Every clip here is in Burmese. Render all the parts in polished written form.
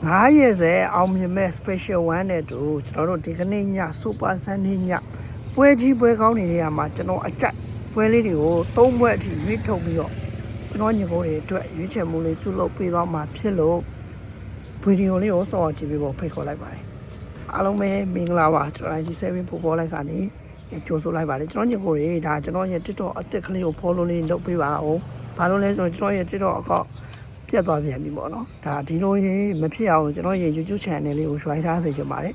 90အောင်မြင်မဲ့ special 1နဲ့တူကျွန်တော်တို့ဒီကနေ့ည super sunday ညပွဲကြီးပွဲကောင်းနေရမှာကျွန်တော်အကြိုက်ပွဲလေးတွေကို3ပွဲအထိရွေးထုတ်ပြီးတော့ကျွန်တော်ညီကိုတွေအတွက်ရွေးချယ်မှုလေးပြုလုပ်ပေးသွားမှာဖြစ်လို့ဗီဒီယိုလေးကိုစောင့်ကြည့်ပေးဖို့ဖိတ်ခေါ်လိုက်ပါတယ်အားလုံးပဲမင်္ဂလာပါကျွန်တော်97ပို့ပေါ်လိုက်ကနေကြိုးဆိုလိုက်ပါတယ်ကျွန်တော်ညီကိုတွေဒါကျွန်တော်ရဲ့ TikTok အသစ်ကလေးကို follow လေးလုပ်ပေးပါအောင်ဘာလို့လဲဆိုတော့ကျွန်တော်ရဲ့ TikTok အကောင့်ပြတ်သွားပြန်ပြီပေါ့နော်ဒါဒီလိုရေးမဖြစ်အောင်ကျွန်တော်ရဲ့ YouTube channel လေးကို join ထားစေချင်ပါတယ်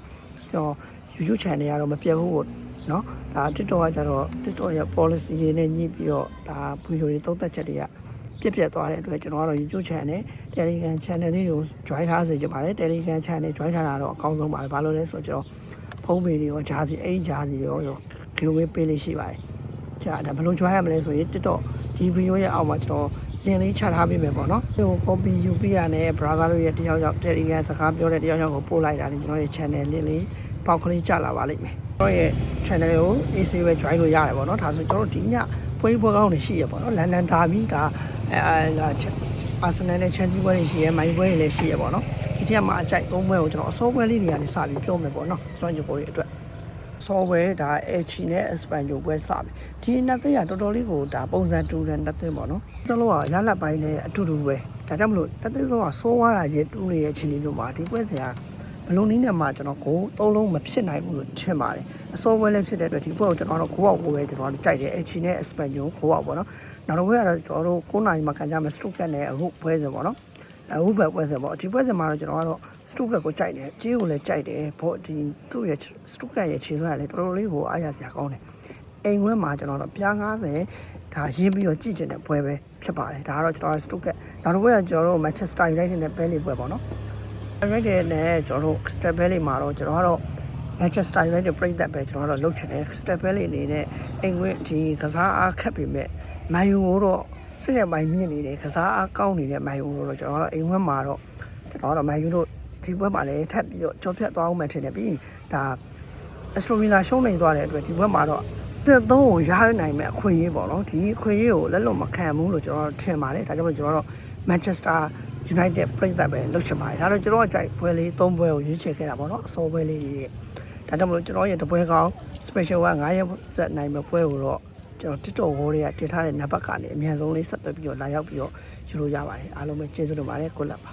ကျွန်တော် YouTube channel ကတော့မပြတ်ဘူးပေါ့နော်ဒါ TikTok ကကျတော့ TikTok ရဲ့ policy တွေနဲ့ညှိပြီးတော့ဒါဗီဒီယိုတွေသုံးသပ်ချက်တွေကပြတ်သွားတဲ့အတွက်ကျွန်တော်ကတော့ YouTube channel Telegram channel လေးကို join ထားစေချင်ပါတယ် Telegram channel join ထားတာတော့အကောင်းဆုံးပါတယ်ဘာလို့လဲဆိုတော့ကျွန်တော်ဖုန်းပေတွေရောဂျာစီအိမ်ဂျာစီရော giveaway ပေးလေးရှိပါတယ်ကြာဒါဘယ်လို join ရမလဲဆိုရင် TikTok ဒီဗီဒီယိုရဲ့အောက်မှာကျွန်တော်ရင်လေးချထားပေးမယ်ပေါ့နော်ဟို copy UP ရနဲ့ brother တို့ရဲ့တယောက်ယောက် Telegram စကားပြောတဲ့တယောက်ယောက်ကိုပို့လိုက်တာလေကျွန်တော်ရဲ့ channel လေးပေါက်ကလေးကျလာပါလိမ့်မယ်ကျွန်တော်ရဲ့ channel ကို AC ပဲ join လို့ရတယ်ပေါ့နော်ဒါဆိုကျွန်တော်တို့ဒီညပွဲကောင်းတွေရှိရပေါ့နော်လန်ဒန်ဒါပြီးဒါArsenal နဲ့ Chelsea ပွဲတွေရှိရမိုင်းပွဲတွေလည်းရှိရပေါ့နော်ဒီထက်မှအကြိုက်3ပွဲကိုကျွန်တော်အစောပွဲလေးတွေကနေစပြီးပြောမယ်ပေါ့နော်ကျွန်တော်ညီကိုတွေအတွက်စောပွဲဒါ H နဲ့ Espanyol ပွဲစပြီဒီနှစ်သိန်းကတော်တော်လေးကိုဒါပုံစံတူတဲ့နှစ်သိန်းပေါ့နော်စလုံးကရလက်ပိုင်းနဲ့အတူတူပဲဒါကြောင့်မလို့နှစ်သိန်းစောကစိုးသွားတာရေတူးနေတဲ့ချင်းလေးမျိုးမှာဒီပွဲစဉ်ကဘလုံးနည်းနဲ့မှကျွန်တော်ကို3လုံးမဖြစ်နိုင်ဘူးလို့ထင်ပါတယ်အစောပွဲလည်းဖြစ်တဲ့အတွက်ဒီပွဲကိုကျွန်တော်တို့9အောက်ကိုပဲကျွန်တော်တို့ကြိုက်တယ် H နဲ့ Espanyol 9အောက်ပေါ့နော်နောက်တော့ဘယ်ကတော့ကျွန်တော်တို့9နိုင်မှာခံကြမယ် Stuttgart နဲ့အခုပွဲစဉ်ပေါ့နော်အခုပဲပွဲစဉ်ပေါ့ဒီပွဲစဉ်မှာတော့ကျွန်တော်ကတော့ Stuttgart ကိုကြိုက်တယ်ကြေးကိုလည်းကြိုက်တယ်ဘောဒီသူ့ရဲ့ Stuttgart ရဲ့ခြေစွမ်းကလည်းတော်တော်လေးကိုအားရစရာကောင်းတယ်အိမ်ဝင်းမှာကျွန်တော်တို့ပြား90ဒါရင်းပြီးတော့ကြည့်ကျင်တဲ့ပွဲပဲဖြစ်ပါတယ်ဒါကတော့ကျွန်တော် Stuttgart နောက်တစ်ပွဲကကျွန်တော်တို့ Manchester United နဲ့ပဲလေးပွဲပေါ့နော် United နဲ့ကျွန်တော်တို့ Crystal Palace မှာတော့ကျွန်တော်ကတော့ Manchester United ပြိသက်ပဲကျွန်တော်တို့လှုပ်ချင်တယ် Crystal Palace အနေနဲ့အိမ်ဝင်းဒီကစားအားခက်ပေမဲ့မိုင်ယူကိုတော့စိတ်ရပိုင်းမြင့်နေတယ်ကစားအားကောင်းနေတဲ့မိုင်ယူကိုတော့ကျွန်တော်တို့အိမ်ဝင်းမှာတော့ကျွန်တော်တို့မိုင်ယူတို့ဒီဘက်မှာလည်းထပ်ပြီးတော့ကြော်ဖြတ်သွားအောင်မှထင်တယ်ပြီးဒါအက်စတိုဗီလာရှုံးနေသွားတဲ့အတွက်ဒီဘက်မှာတော့73ကိုရနိုင်မဲ့အခွင့်အရေးပေါ့နော်ဒီအခွင့်အရေးကိုလက်လွတ်မခံဘူးလို့ကျွန်တော်တို့ထင်ပါတယ်ဒါကြောင့်ကျွန်တော်တို့ Manchester United ပြိသက်ပဲလှုပ်ချင်ပါတယ်ဒါတော့ကျွန်တော်အကြိုက်ပွဲလေး3ပွဲကိုရွေးချယ်ခဲ့တာပေါ့နော်အစောပွဲလေးတွေဒါကြောင့်မလို့ကျွန်တော်ရဲ့တပွဲကောင်း special 1 9ရက်ဆက်နိုင်မဲ့ပွဲကိုတော့ကျွန်တော် TikTok ဝေါ်တွေကတင်ထားတဲ့နံပါတ်ကနေအမြန်ဆုံးလေးဆက်သွယ်ပြီးတော့လာရောက်ပြီးတော့ယူလို့ရပါတယ်အားလုံးပဲကျေးဇူးတင်ပါတယ်ကိုလက်ပါ